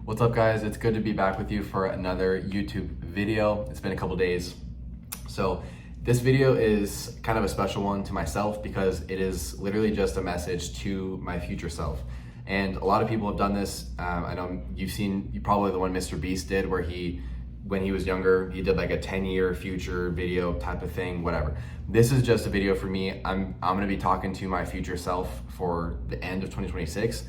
What's up, guys? It's good to be back with you for another YouTube video. It's been a couple days. So this video is kind of a special one to myself because it is literally just a message to my future self. And a lot of people have done this. I know you've seen probably the one Mr. Beast did where when he was younger, he did like a 10-year future video type of thing, whatever. This is just a video for me. I'm gonna be talking to my future self for the end of 2026.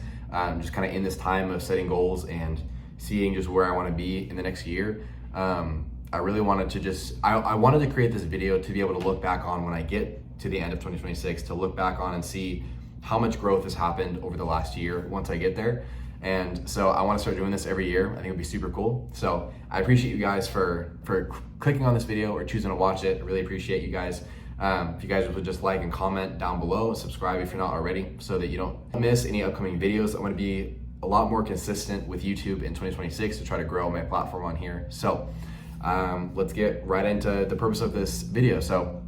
Just kind of in this time of setting goals and seeing just where I want to be in the next year. I really wanted to I wanted to create this video to be able to look back on when I get to the end of 2026, to look back on and see how much growth has happened over the last year once I get there. And so I want to start doing this every year. I think it'd be super cool. So I appreciate you guys for clicking on this video or choosing to watch it. I really appreciate you guys. If you guys would just like and comment down below, subscribe if you're not already, so that you don't miss any upcoming videos. I'm going to be a lot more consistent with YouTube in 2026 to try to grow my platform on here. So let's get right into the purpose of this video. So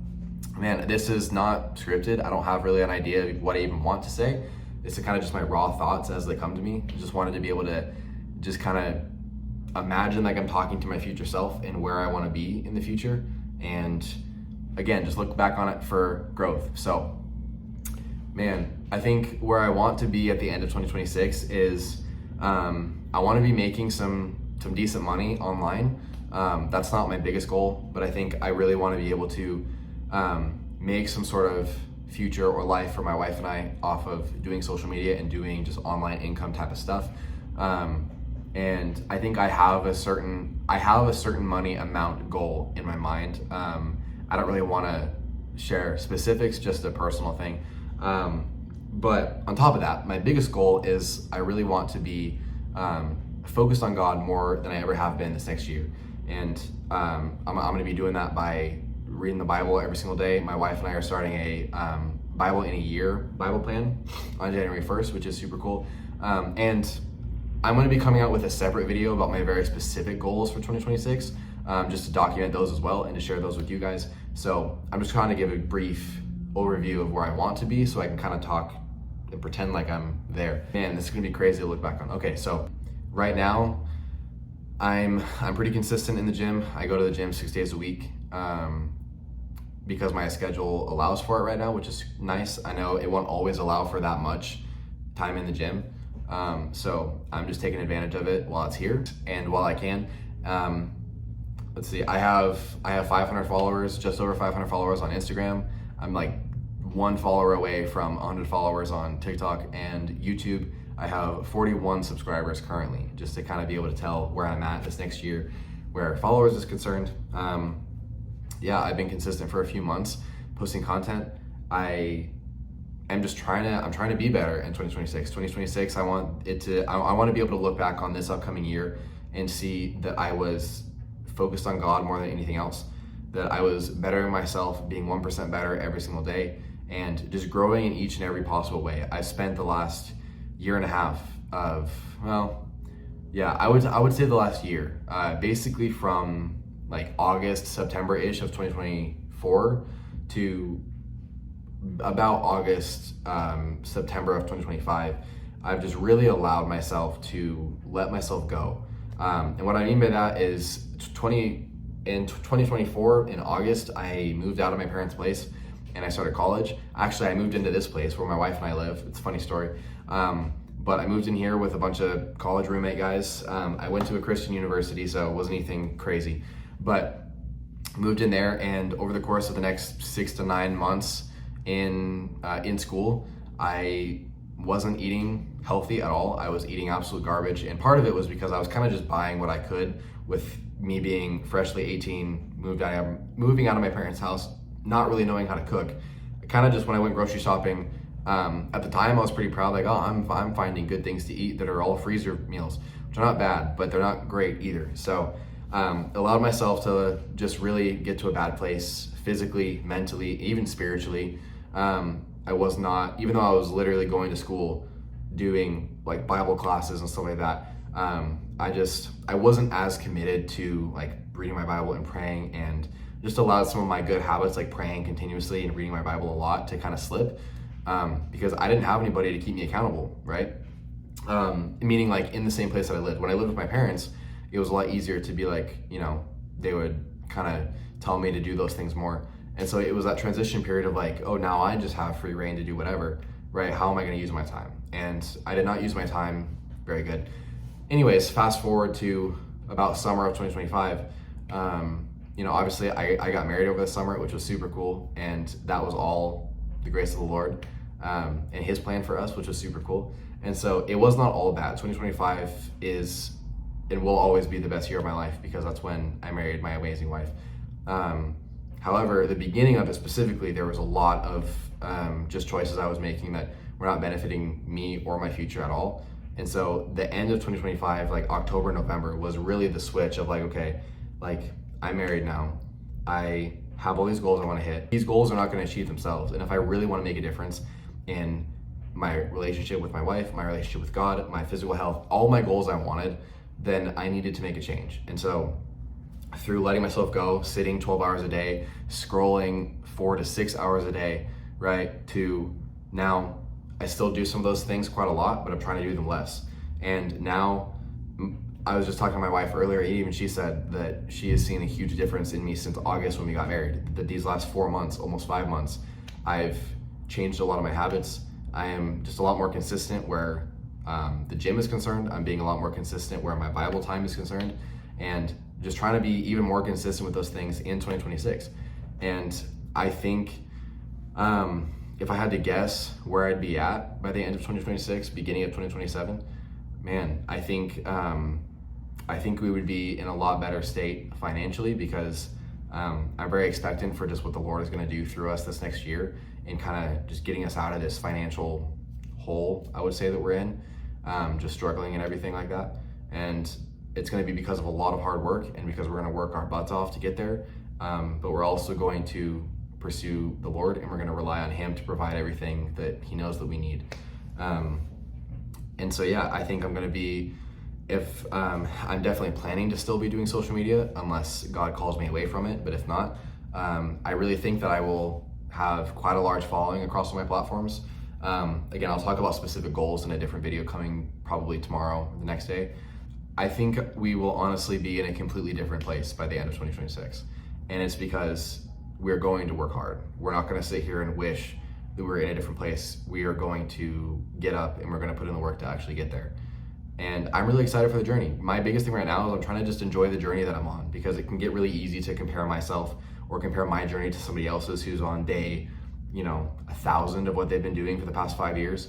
man, this is not scripted. I don't have really an idea of what I even want to say. This is kind of just my raw thoughts as they come to me. I just wanted to be able to just kind of imagine like I'm talking to my future self and where I want to be in the future. And again, just look back on it for growth. So man, I think where I want to be at the end of 2026 is I want to be making some decent money online. That's not my biggest goal, but I think I really want to be able to make some sort of future or life for my wife and I off of doing social media and doing just online income type of stuff. And I think I have a certain money amount goal in my mind. I don't really want to share specifics, just a personal thing. But on top of that, my biggest goal is I really want to be focused on God more than I ever have been this next year. And I'm going to be doing that by reading the Bible every single day. My wife and I are starting a Bible in a year Bible plan on January 1st, which is super cool. And I'm going to be coming out with a separate video about my very specific goals for 2026, just to document those as well and to share those with you guys. So I'm just trying to give a brief overview of where I want to be so I can kind of talk and pretend like I'm there. Man, this is going to be crazy to look back on. Okay, so right now I'm pretty consistent in the gym. I go to the gym 6 days a week because my schedule allows for it right now, which is nice. I know it won't always allow for that much time in the gym. So I'm just taking advantage of it while it's here and while I can. Let's see, I have 500 followers, just over 500 followers on Instagram. I'm like one follower away from 100 followers on TikTok and YouTube. I have 41 subscribers currently, just to kind of be able to tell where I'm at this next year, where followers is concerned. Yeah, I've been consistent for a few months posting content. I'm trying to be better in 2026. 2026, I want to be able to look back on this upcoming year and see that I was focused on God more than anything else, that I was bettering myself, being 1% better every single day, and just growing in each and every possible way. I spent the last year and a half of, well, yeah, I would say the last year, basically from like August, September-ish of 2024 to about August, September of 2025, I've just really allowed myself to let myself go. And what I mean by that is in 2024, in August, I moved out of my parents' place and I started college. Actually, I moved into this place where my wife and I live. It's a funny story. But I moved in here with a bunch of college roommate guys. I went to a Christian university, so it wasn't anything crazy. But moved in there, and over the course of the next 6 to 9 months in school, I wasn't eating healthy at all. I was eating absolute garbage, and part of it was because I was kind of just buying what I could, with me being freshly 18, moving out of my parents' house, not really knowing how to cook. I kind of just, when I went grocery shopping, at the time I was pretty proud, like, oh, I'm finding good things to eat that are all freezer meals, which are not bad, but they're not great either. So allowed myself to just really get to a bad place physically, mentally, even spiritually. I was not, even though I was literally going to school doing like Bible classes and stuff like that, I wasn't as committed to like reading my Bible and praying, and just allowed some of my good habits like praying continuously and reading my Bible a lot to kind of slip, because I didn't have anybody to keep me accountable, right? Meaning like in the same place that I lived. When I lived with my parents, it was a lot easier to be like, they would kind of tell me to do those things more. And so it was that transition period of like, oh, now I just have free reign to do whatever, right? How am I going to use my time? And I did not use my time very good. Anyways, fast forward to about summer of 2025. Obviously I got married over the summer, which was super cool. And that was all the grace of the Lord and his plan for us, which was super cool. And so it was not all bad. 2025 is and will always be the best year of my life because that's when I married my amazing wife. However, the beginning of it specifically, there was a lot of just choices I was making that were not benefiting me or my future at all. And so the end of 2025, like October, November, was really the switch of like, okay, like I'm married now. I have all these goals I want to hit. These goals are not going to achieve themselves. And if I really want to make a difference in my relationship with my wife, my relationship with God, my physical health, all my goals I wanted, then I needed to make a change. And so through letting myself go, sitting 12 hours a day, scrolling 4 to 6 hours a day, right, to now I still do some of those things quite a lot, but I'm trying to do them less. And now I was just talking to my wife earlier, and even she said that she has seen a huge difference in me since August when we got married, that these last 4 months, almost 5 months, I've changed a lot of my habits. I am just a lot more consistent where the gym is concerned. I'm being a lot more consistent where my Bible time is concerned, and just trying to be even more consistent with those things in 2026. And I think if I had to guess where I'd be at by the end of 2026, beginning of 2027, man, I think we would be in a lot better state financially because I'm very expectant for just what the Lord is going to do through us this next year and kind of just getting us out of this financial hole, I would say, that we're in, just struggling and everything like that. And it's going to be because of a lot of hard work and because we're going to work our butts off to get there. But we're also going to pursue the Lord, and we're going to rely on Him to provide everything that He knows that we need. And so, yeah, I think I'm going to be, I'm definitely planning to still be doing social media unless God calls me away from it. But if not, I really think that I will have quite a large following across all my platforms. Again, I'll talk about specific goals in a different video coming probably tomorrow or the next day. I think we will honestly be in a completely different place by the end of 2026. And it's because we're going to work hard. We're not going to sit here and wish that we're in a different place. We are going to get up and we're going to put in the work to actually get there. And I'm really excited for the journey. My biggest thing right now is I'm trying to just enjoy the journey that I'm on, because it can get really easy to compare myself or compare my journey to somebody else's who's on day, 1,000 of what they've been doing for the past 5 years.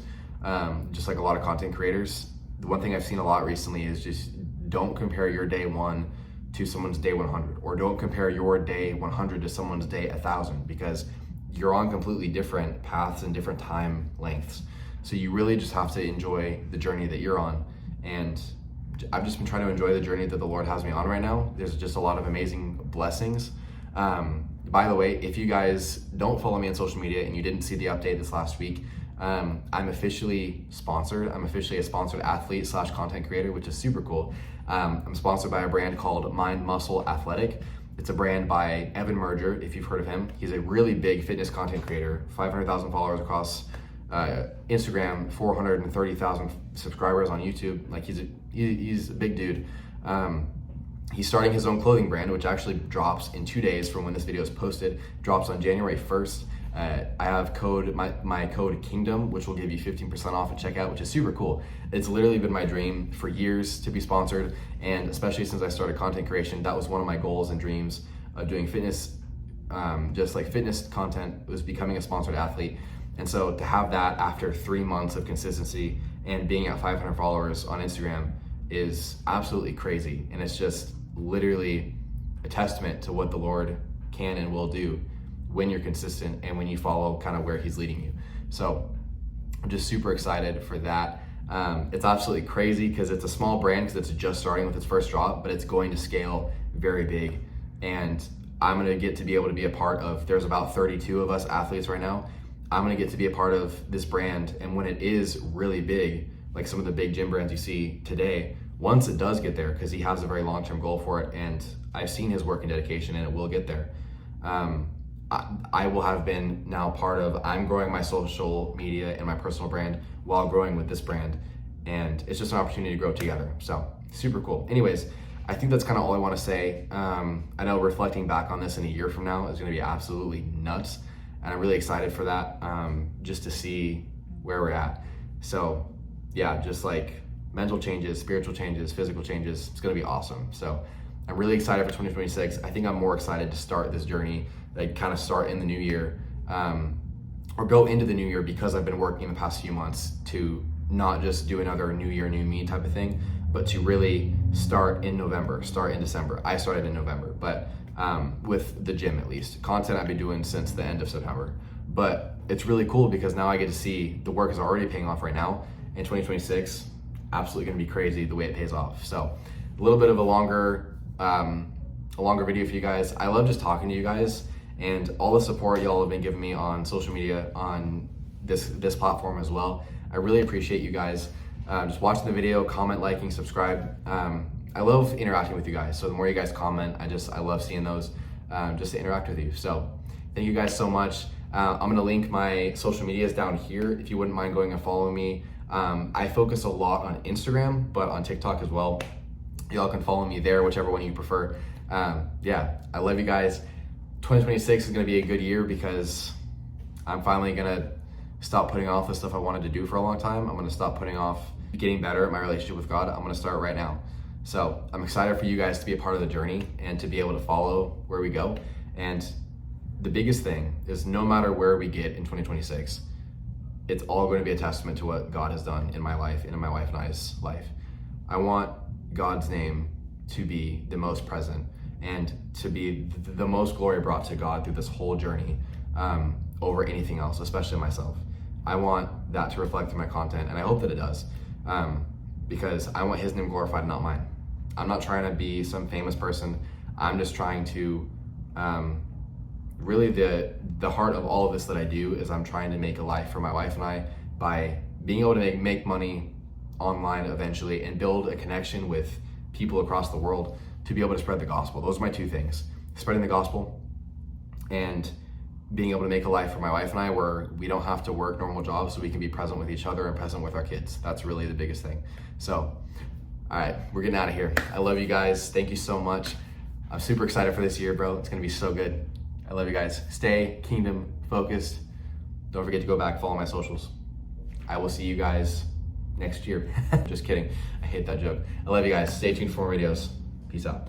Just like a lot of content creators. The one thing I've seen a lot recently is just don't compare your day 1 to someone's day 100, or don't compare your day 100 to someone's day 1,000, because you're on completely different paths and different time lengths. So you really just have to enjoy the journey that you're on. And I've just been trying to enjoy the journey that the Lord has me on right now. There's just a lot of amazing blessings. By the way, if you guys don't follow me on social media and you didn't see the update this last week, I'm officially sponsored. I'm officially a sponsored athlete / content creator, which is super cool. I'm sponsored by a brand called Mind Muscle Athletic. It's a brand by Evan Merger, if you've heard of him. He's a really big fitness content creator, 500,000 followers across Instagram, 430,000 subscribers on YouTube. Like he's a big dude. He's starting his own clothing brand, which actually drops in 2 days from when this video is posted. Drops on January 1st. I have my code KINGDOM, which will give you 15% off at checkout, which is super cool. It's literally been my dream for years to be sponsored, and especially since I started content creation, that was one of my goals and dreams of doing fitness, just like fitness content, was becoming a sponsored athlete. And so to have that after 3 months of consistency and being at 500 followers on Instagram is absolutely crazy. And it's just literally a testament to what the Lord can and will do when you're consistent and when you follow kind of where He's leading you. So I'm just super excited for that. It's absolutely crazy because it's a small brand, because it's just starting with its first drop, but it's going to scale very big. And I'm gonna get to be able to be a part of, there's about 32 of us athletes right now. I'm gonna get to be a part of this brand. And when it is really big, like some of the big gym brands you see today, once it does get there, because he has a very long-term goal for it, and I've seen his work and dedication, and it will get there. I will have been now part of, I'm growing my social media and my personal brand while growing with this brand. and it's just an opportunity to grow together. So super cool. Anyways, I think that's kind of all I want to say. I know reflecting back on this in a year from now is going to be absolutely nuts, and I'm really excited for that, just to see where we're at. So yeah, just like mental changes, spiritual changes, physical changes, it's going to be awesome. So I'm really excited for 2026. I think I'm more excited to start this journey, like kind of start in the new year, or go into the new year, because I've been working in the past few months to not just do another new year, new me type of thing, but to really start in November, start in December. I started in November, but with the gym at least. Content I've been doing since the end of September. But it's really cool because now I get to see the work is already paying off right now. In 2026, absolutely gonna be crazy the way it pays off. So a little bit of a longer video for you guys. I love just talking to you guys and all the support y'all have been giving me on social media, on this platform as well. I really appreciate you guys. Just watching the video, comment, liking, subscribe. I love interacting with you guys. So the more you guys comment, I love seeing those, just to interact with you. So thank you guys so much. I'm gonna link my social medias down here if you wouldn't mind going and following me. I focus a lot on Instagram, but on TikTok as well. Y'all can follow me there, whichever one you prefer. Yeah, I love you guys. 2026 is gonna be a good year because I'm finally gonna stop putting off the stuff I wanted to do for a long time. I'm gonna stop putting off getting better at my relationship with God. I'm gonna start right now. So I'm excited for you guys to be a part of the journey and to be able to follow where we go. And the biggest thing is, no matter where we get in 2026, it's all going to be a testament to what God has done in my life and in my wife and I's life. I want God's name to be the most present and to be the most glory brought to God through this whole journey, over anything else, especially myself. I want that to reflect in my content, and I hope that it does, because I want His name glorified, not mine. I'm not trying to be some famous person. I'm just trying to, really the heart of all of this that I do is I'm trying to make a life for my wife and I by being able to make money online eventually and build a connection with people across the world to be able to spread the gospel. Those are my two things: spreading the gospel and being able to make a life for my wife and I where we don't have to work normal jobs, so we can be present with each other and present with our kids. That's really the biggest thing. So, all right, we're getting out of here. I love you guys. Thank you so much. I'm super excited for this year, bro. It's gonna be so good. I love you guys. Stay kingdom focused. Don't forget to go back, follow my socials. I will see you guys next year. Just kidding. I hate that joke. I love you guys. Stay tuned for more videos. Peace out.